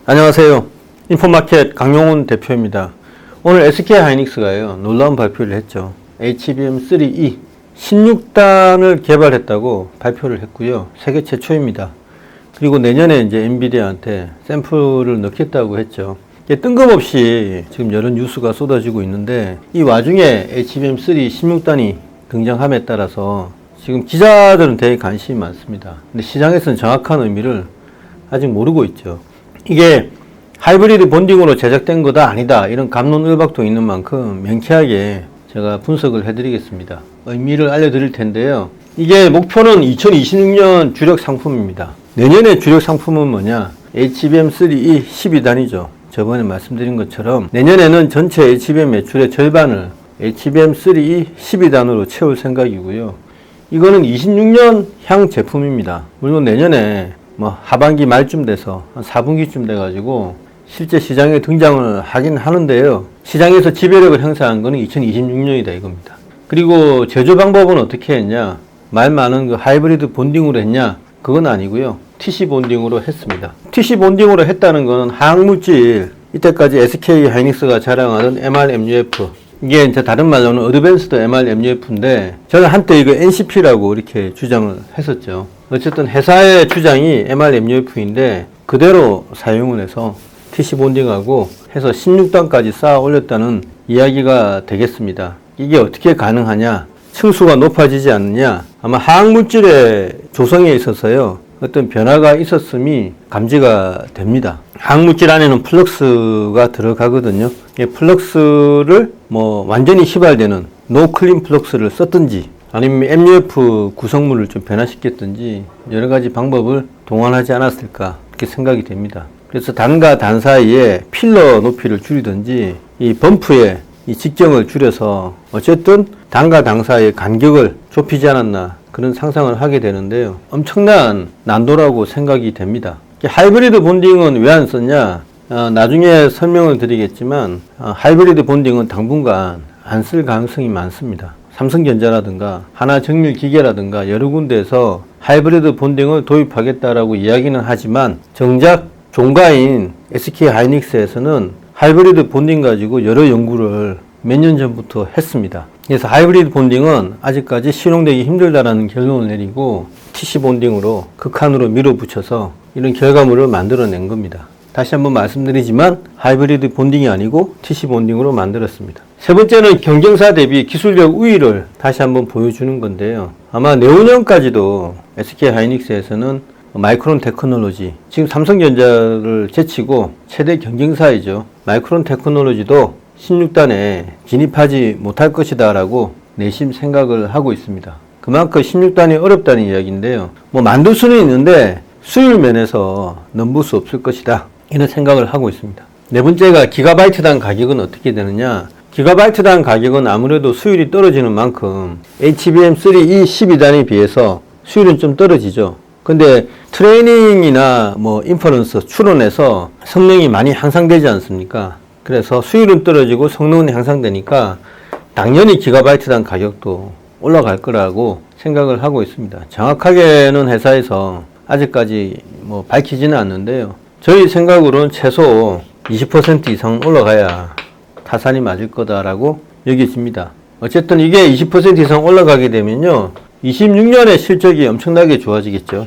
안녕하세요. 인포마켓 강용훈 대표입니다. 오늘 SK하이닉스가요, 놀라운 발표를 했죠. HBM3E 16단을 개발했다고 발표를 했고요. 세계 최초입니다. 그리고 내년에 이제 엔비디아한테 샘플을 넣겠다고 했죠. 뜬금없이 지금 여러 뉴스가 쏟아지고 있는데, 이 와중에 HBM3 16단이 등장함에 따라서 지금 기자들은 되게 관심이 많습니다. 근데 시장에서는 정확한 의미를 아직 모르고 있죠. 이게 하이브리드 본딩으로 제작된 거다 아니다 이런 갑론을박도 있는 만큼 명쾌하게 제가 분석을 해드리겠습니다. 의미를 알려드릴 텐데요. 이게 목표는 2026년 주력 상품입니다. 내년의 주력 상품은 뭐냐? HBM3E 12단이죠. 저번에 말씀드린 것처럼 내년에는 전체 HBM 매출의 절반을 HBM3E 12단으로 채울 생각이고요. 이거는 26년 향 제품입니다. 물론 내년에 하반기 말쯤 돼서 한 4분기쯤 돼가지고 실제 시장에 등장을 하긴 하는데요. 시장에서 지배력을 행사한 거는 2026년이다 이겁니다. 그리고 제조 방법은 어떻게 했냐? 말 많은 그 하이브리드 본딩으로 했냐? 그건 아니고요. TC 본딩으로 했습니다. TC 본딩으로 했다는 거는 화학물질, 이때까지 SK하이닉스가 자랑하던 MRMUF, 이게 이제 다른 말로는 어드밴스드 MRMUF인데 저는 한때 이거 NCP라고 이렇게 주장을 했었죠. 어쨌든 회사의 주장이 MRMUF인데 그대로 사용을 해서 TC 본딩하고 해서 16단까지 쌓아 올렸다는 이야기가 되겠습니다. 이게 어떻게 가능하냐? 층수가 높아지지 않느냐? 아마 화학물질의 조성에 있어서요, 어떤 변화가 있었음이 감지가 됩니다. 화학물질 안에는 플럭스가 들어가거든요. 이 플럭스를 완전히 휘발되는 노클린 플럭스를 썼든지 아니면 MUF 구성물을 좀 변화시켰든지 여러 가지 방법을 동원하지 않았을까 이렇게 생각이 됩니다. 그래서 단과 단 사이에 필러 높이를 줄이든지 이 범프의 이 직경을 줄여서 어쨌든 단과 단 사이의 간격을 좁히지 않았나 그런 상상을 하게 되는데요. 엄청난 난도라고 생각이 됩니다. 하이브리드 본딩은 왜 안 썼냐? 나중에 설명을 드리겠지만 하이브리드 본딩은 당분간 안 쓸 가능성이 많습니다. 삼성전자라든가 하나정밀기계라든가 여러 군데에서 하이브리드 본딩을 도입하겠다라고 이야기는 하지만 정작 종가인 SK하이닉스에서는 하이브리드 본딩 가지고 여러 연구를 몇 년 전부터 했습니다. 그래서 하이브리드 본딩은 아직까지 실용되기 힘들다라는 결론을 내리고 TC 본딩으로 극한으로 밀어붙여서 이런 결과물을 만들어낸 겁니다. 다시 한번 말씀드리지만 하이브리드 본딩이 아니고 TC 본딩으로 만들었습니다. 세 번째는 경쟁사 대비 기술력 우위를 다시 한번 보여주는 건데요. 아마 내후년까지도 SK하이닉스에서는 마이크론 테크놀로지, 지금 삼성전자를 제치고 최대 경쟁사이죠. 마이크론 테크놀로지도 16단에 진입하지 못할 것이다 라고 내심 생각을 하고 있습니다. 그만큼 16단이 어렵다는 이야기인데요. 만들 수는 있는데 수율 면에서 넘볼 수 없을 것이다 이런 생각을 하고 있습니다. 네 번째가 기가바이트당 가격은 어떻게 되느냐? 기가바이트당 가격은 아무래도 수율이 떨어지는 만큼 HBM3E 12단에 비해서 수율은 좀 떨어지죠. 근데 트레이닝이나 인퍼런스, 추론에서 성능이 많이 향상되지 않습니까? 그래서 수율은 떨어지고 성능은 향상되니까 당연히 기가바이트당 가격도 올라갈 거라고 생각을 하고 있습니다. 정확하게는 회사에서 아직까지 밝히지는 않는데요. 저희 생각으로는 최소 20% 이상 올라가야 타산이 맞을 거다라고 여겨집니다. 어쨌든 이게 20% 이상 올라가게 되면요, 26년의 실적이 엄청나게 좋아지겠죠.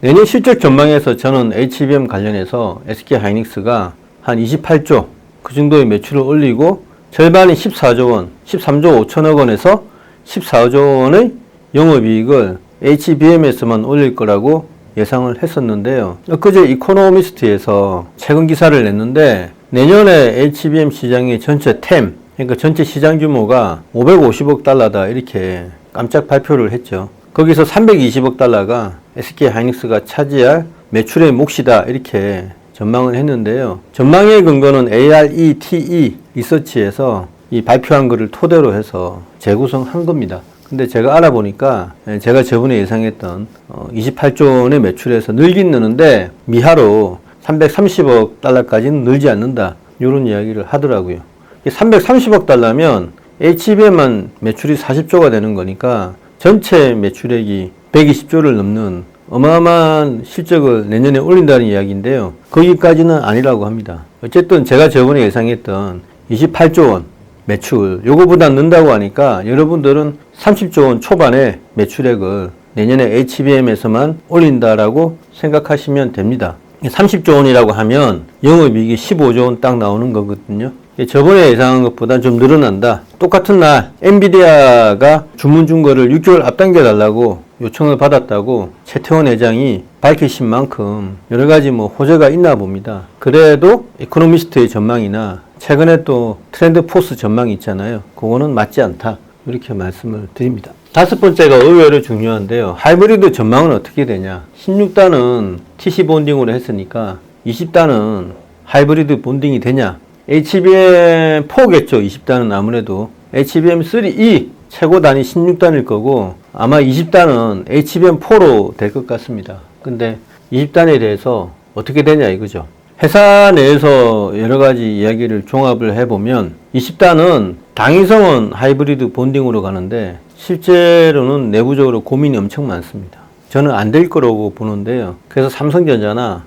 내년 실적 전망에서 저는 HBM 관련해서 SK하이닉스가 한 28조 그 정도의 매출을 올리고 절반이 14조 원, 13조 5천억 원에서 14조 원의 영업이익을 HBM에서만 올릴 거라고 예상을 했었는데요. 엊그제 이코노미스트에서 최근 기사를 냈는데 내년에 HBM 시장의 전체 TAM, 그러니까 전체 시장 규모가 550억 달러다 이렇게 깜짝 발표를 했죠. 거기서 320억 달러가 SK하이닉스가 차지할 매출의 몫이다 이렇게 전망을 했는데요. 전망의 근거는 ARETE 리서치에서 이 발표한 것을 토대로 해서 재구성한 겁니다. 근데 제가 알아보니까 제가 저번에 예상했던 28조 원의 매출에서 늘긴 느는데 미하로 330억 달러까지는 늘지 않는다 이런 이야기를 하더라고요. 330억 달러면 HBM만 매출이 40조가 되는 거니까 전체 매출액이 120조를 넘는 어마어마한 실적을 내년에 올린다는 이야기인데요. 거기까지는 아니라고 합니다. 어쨌든 제가 저번에 예상했던 28조 원 매출, 요거보다 는다고 하니까 여러분들은 30조 원 초반의 매출액을 내년에 HBM에서만 올린다라고 생각하시면 됩니다. 30조 원이라고 하면 영업이익이 15조 원 딱 나오는 거거든요. 저번에 예상한 것보다 좀 늘어난다. 똑같은 날 엔비디아가 주문 준 거를 6개월 앞당겨 달라고 요청을 받았다고 최태원 회장이 밝히신 만큼 여러 가지 호재가 있나 봅니다. 그래도 이코노미스트의 전망이나 최근에 또 트렌드 포스 전망이 있잖아요. 그거는 맞지 않다. 이렇게 말씀을 드립니다. 다섯 번째가 의외로 중요한데요. 하이브리드 전망은 어떻게 되냐. 16단은 TC 본딩으로 했으니까 20단은 하이브리드 본딩이 되냐. HBM4겠죠. 20단은 아무래도 HBM3E 최고 단위 16단일 거고 아마 20단은 HBM4로 될 것 같습니다. 근데 20단에 대해서 어떻게 되냐 이거죠. 회사 내에서 여러 가지 이야기를 종합을 해보면 20단은 당위성은 하이브리드 본딩으로 가는데 실제로는 내부적으로 고민이 엄청 많습니다. 저는 안 될 거라고 보는데요. 그래서 삼성전자나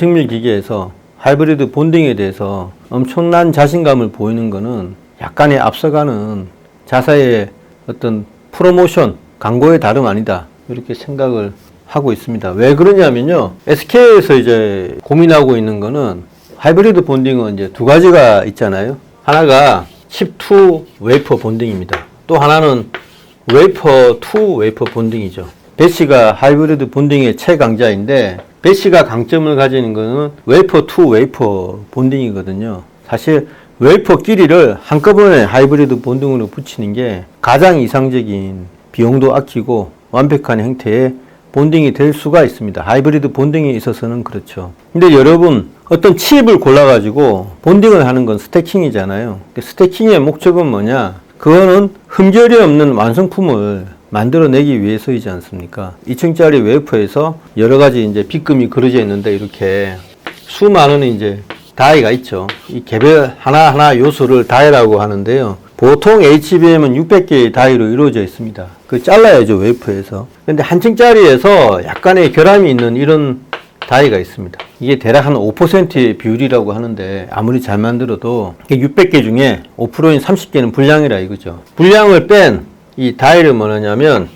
하나증밀기계에서 하이브리드 본딩에 대해서 엄청난 자신감을 보이는 거는 약간의 앞서가는 자사의 어떤 프로모션, 광고의 다름 아니다. 이렇게 생각을 하고 있습니다. 왜 그러냐면요. SK에서 이제 고민하고 있는 거는 하이브리드 본딩은 이제 두 가지가 있잖아요. 하나가 칩 투 웨이퍼 본딩입니다. 또 하나는 웨이퍼 투 웨이퍼 본딩이죠. 배시가 하이브리드 본딩의 최강자인데 배시가 강점을 가지는 거는 웨이퍼 투 웨이퍼 본딩이거든요. 사실 웨이퍼 길이를 한꺼번에 하이브리드 본딩으로 붙이는 게 가장 이상적인 비용도 아끼고 완벽한 형태의 본딩이 될 수가 있습니다. 하이브리드 본딩에 있어서는 그렇죠. 근데 여러분 어떤 칩을 골라가지고 본딩을 하는 건 스태킹이잖아요. 스태킹의 목적은 뭐냐? 그거는 흠결이 없는 완성품을 만들어내기 위해서이지 않습니까? 2층짜리 웨이퍼에서 여러 가지 이제 빗금이 그려져 있는데 이렇게 수많은 이제 다이가 있죠. 이 개별 하나하나 요소를 다이라고 하는데요. 보통 HBM은 600개의 다이로 이루어져 있습니다. 그 잘라야죠, 웨이퍼에서. 근데 한 층짜리에서 약간의 결함이 있는 이런 다이가 있습니다. 이게 대략 한 5%의 비율이라고 하는데 아무리 잘 만들어도 600개 중에 5%인 30개는 불량이라 이거죠. 불량을 뺀 이 다이를 뭐냐면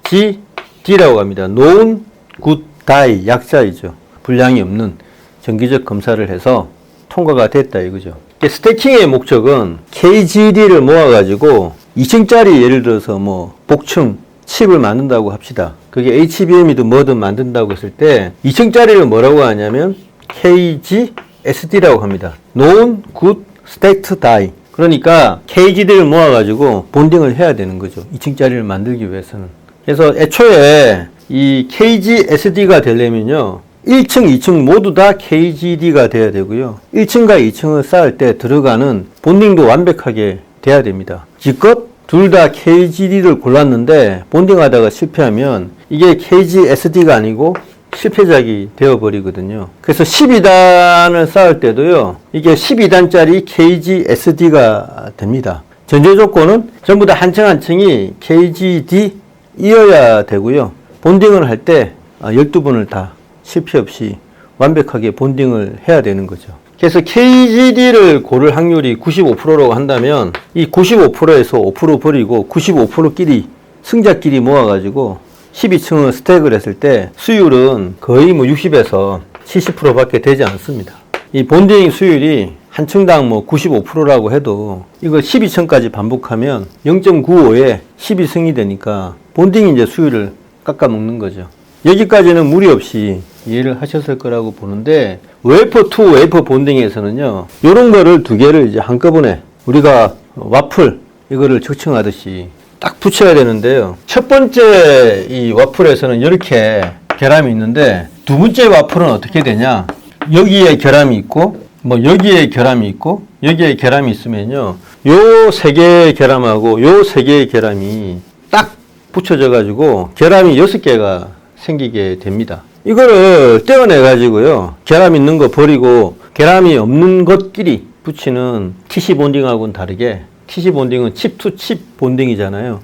KGD라고 합니다. Known Good Die 약자이죠. 불량이 없는 정기적 검사를 해서 통과가 됐다 이거죠. 스태킹의 목적은 KGD를 모아가지고 2층짜리 예를 들어서 복층 칩을 만든다고 합시다. 그게 HBM이든 뭐든 만든다고 했을 때 2층짜리를 뭐라고 하냐면 KGSD라고 합니다. Known Good Stacked Die. 그러니까 KGD를 모아가지고 본딩을 해야 되는 거죠. 2층짜리를 만들기 위해서는. 그래서 애초에 이 KGSD가 되려면요. 1층, 2층 모두 다 KGD가 돼야 되고요. 1층과 2층을 쌓을 때 들어가는 본딩도 완벽하게 돼야 됩니다. 지껏 둘 다 KGD를 골랐는데 본딩하다가 실패하면 이게 KGSD가 아니고 실패작이 되어버리거든요. 그래서 12단을 쌓을 때도요. 이게 12단짜리 KGSD가 됩니다. 전제 조건은 전부 다 한 층 한 층이 KGD이어야 되고요. 본딩을 할 때 12번을 다 실패 없이 완벽하게 본딩을 해야 되는 거죠. 그래서 KGD를 고를 확률이 95%라고 한다면 이 95%에서 5% 버리고 95%끼리 승자끼리 모아가지고 12층을 스택을 했을 때 수율은 거의 60에서 70%밖에 되지 않습니다. 이 본딩 수율이 한 층당 95%라고 해도 이거 12층까지 반복하면 0.95에 12승이 되니까 본딩이 이제 수율을 깎아먹는 거죠. 여기까지는 무리 없이 이해를 하셨을 거라고 보는데 웨이퍼 투 웨이퍼 본딩에서는요. 이런 거를 두 개를 이제 한꺼번에 우리가 와플 이거를 적층하듯이 딱 붙여야 되는데요. 첫 번째 이 와플에서는 이렇게 결함이 있는데 두 번째 와플은 어떻게 되냐? 여기에 결함이 있고 여기에 결함이 있고 여기에 결함이 있으면요. 요 세 개의 결함하고 요 세 개의 결함이 딱 붙여져 가지고 결함이 6개가 생기게 됩니다. 이거를 떼어내 가지고요. 결함 있는 거 버리고 결함이 없는 것끼리 붙이는 TC 본딩하고는 다르게 TC 본딩은 칩 투 칩 본딩이잖아요.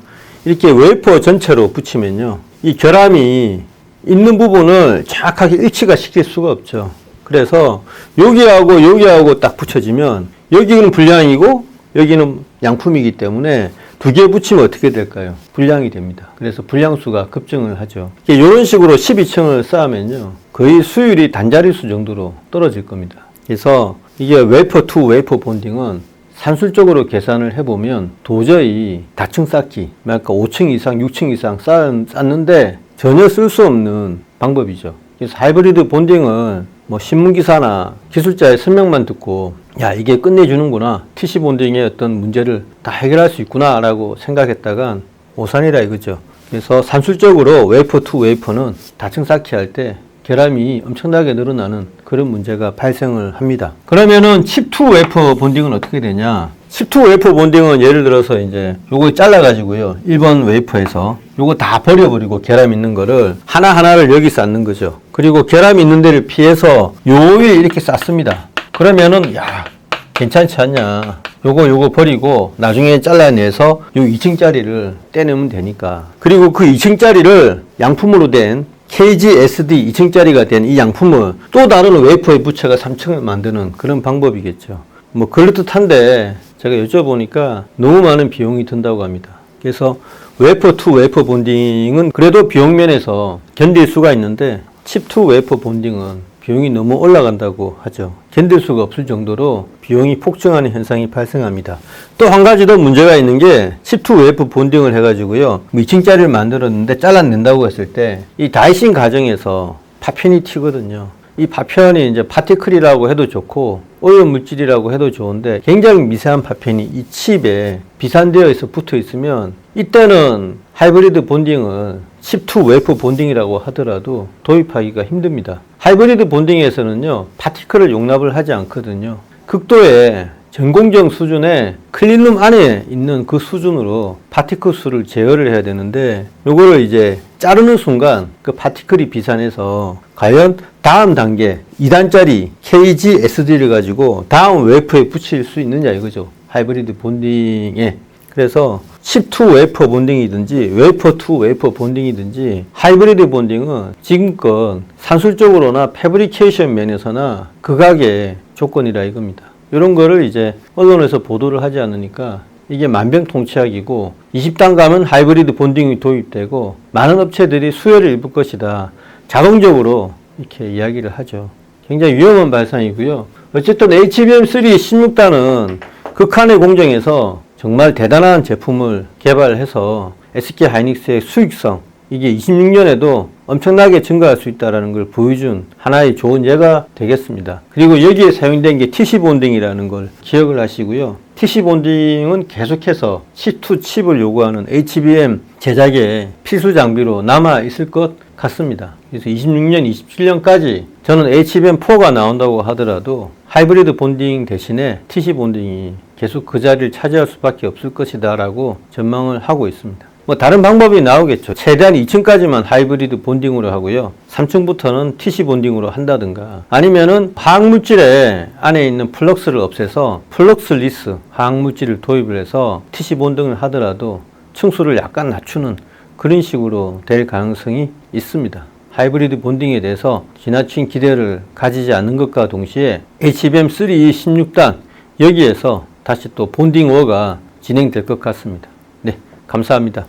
이렇게 웨이퍼 전체로 붙이면요. 이 결함이 있는 부분을 정확하게 일치가 시킬 수가 없죠. 그래서 여기하고 딱 붙여지면 여기는 불량이고 여기는 양품이기 때문에 두 개 붙이면 어떻게 될까요? 불량이 됩니다. 그래서 불량수가 급증을 하죠. 이런 식으로 12층을 쌓으면요, 거의 수율이 단자릿수 정도로 떨어질 겁니다. 그래서 이게 웨이퍼 투 웨이퍼 본딩은 산술적으로 계산을 해보면 도저히 다층 쌓기, 그러니까 5층 이상, 6층 이상 쌓는데 전혀 쓸 수 없는 방법이죠. 그래서 하이브리드 본딩은 뭐 신문기사나 기술자의 설명만 듣고 야, 이게 끝내주는구나, TC 본딩의 어떤 문제를 다 해결할 수 있구나 라고 생각했다간 오산이라 이거죠. 그래서 산술적으로 웨이퍼 투 웨이퍼는 다층 쌓기 할 때 결함이 엄청나게 늘어나는 그런 문제가 발생을 합니다. 그러면은 칩 투 웨이퍼 본딩은 어떻게 되냐? 칩 투 웨이퍼 본딩은 예를 들어서 이제 요거 잘라가지고요, 1번 웨이퍼에서 요거 다 버려버리고 결함 있는 거를 하나하나를 여기 쌓는 거죠. 그리고 결함 있는 데를 피해서 요 위에 이렇게 쌓습니다. 그러면은 야, 괜찮지 않냐? 요거 버리고 나중에 잘라내서 요 2층짜리를 떼내면 되니까. 그리고 그 2층짜리를 양품으로 된 KGSD 2층짜리가 된 이 양품을 또 다른 웨이퍼에 붙여가 3층을 만드는 그런 방법이겠죠. 뭐 그럴듯한데 제가 여쭤보니까 너무 많은 비용이 든다고 합니다. 그래서 웨이퍼 투 웨이퍼 본딩은 그래도 비용 면에서 견딜 수가 있는데 칩 투 웨이퍼 본딩은 비용이 너무 올라간다고 하죠. 견딜 수가 없을 정도로 비용이 폭증하는 현상이 발생합니다. 또 한 가지 더 문제가 있는 게 칩 투 웨이퍼 본딩을 해가지고요, 2층짜리를 만들었는데 잘라낸다고 했을 때 이 다이싱 과정에서 파편이 튀거든요. 이 파편이 이제 파티클이라고 해도 좋고 오염 물질이라고 해도 좋은데 굉장히 미세한 파편이 이 칩에 비산되어 있어 붙어 있으면 이때는 하이브리드 본딩을 칩 투 웨이퍼 본딩이라고 하더라도 도입하기가 힘듭니다. 하이브리드 본딩에서는요, 파티클을 용납을 하지 않거든요. 극도의 전공정 수준의 클린룸 안에 있는 그 수준으로 파티클 수를 제어를 해야 되는데 요거를 이제 자르는 순간 그 파티클이 비산해서 과연 다음 단계 2단짜리 KGSD를 가지고 다음 웨이퍼에 붙일 수 있느냐 이거죠. 하이브리드 본딩에. 그래서 칩 투 웨이퍼 본딩이든지 웨이퍼 투 웨이퍼 본딩이든지 하이브리드 본딩은 지금껏 산술적으로나 패브리케이션 면에서나 극악의 조건이라 이겁니다. 이런 거를 이제 언론에서 보도를 하지 않으니까 이게 만병통치약이고 20단 가면 하이브리드 본딩이 도입되고 많은 업체들이 수혜를 입을 것이다, 자동적으로 이렇게 이야기를 하죠. 굉장히 위험한 발상이고요. 어쨌든 HBM3 16단은 극한의 공정에서 정말 대단한 제품을 개발해서 SK 하이닉스의 수익성, 이게 26년에도 엄청나게 증가할 수 있다는 걸 보여준 하나의 좋은 예가 되겠습니다. 그리고 여기에 사용된 게 TC 본딩이라는 걸 기억을 하시고요. TC 본딩은 계속해서 칩 투 칩을 요구하는 HBM 제작의 필수 장비로 남아 있을 것 같습니다. 그래서 26년, 27년까지 저는 HBM4가 나온다고 하더라도 하이브리드 본딩 대신에 TC 본딩이 계속 그 자리를 차지할 수밖에 없을 것이다 라고 전망을 하고 있습니다. 뭐 다른 방법이 나오겠죠. 최대한 2층까지만 하이브리드 본딩으로 하고요, 3층부터는 TC 본딩으로 한다든가, 아니면은 화학물질에 안에 있는 플럭스를 없애서 플럭스리스 화학물질을 도입을 해서 TC 본딩을 하더라도 층수를 약간 낮추는 그런 식으로 될 가능성이 있습니다. 하이브리드 본딩에 대해서 지나친 기대를 가지지 않는 것과 동시에 HBM3 16단 여기에서 다시 또 본딩 워가 진행될 것 같습니다. 네, 감사합니다.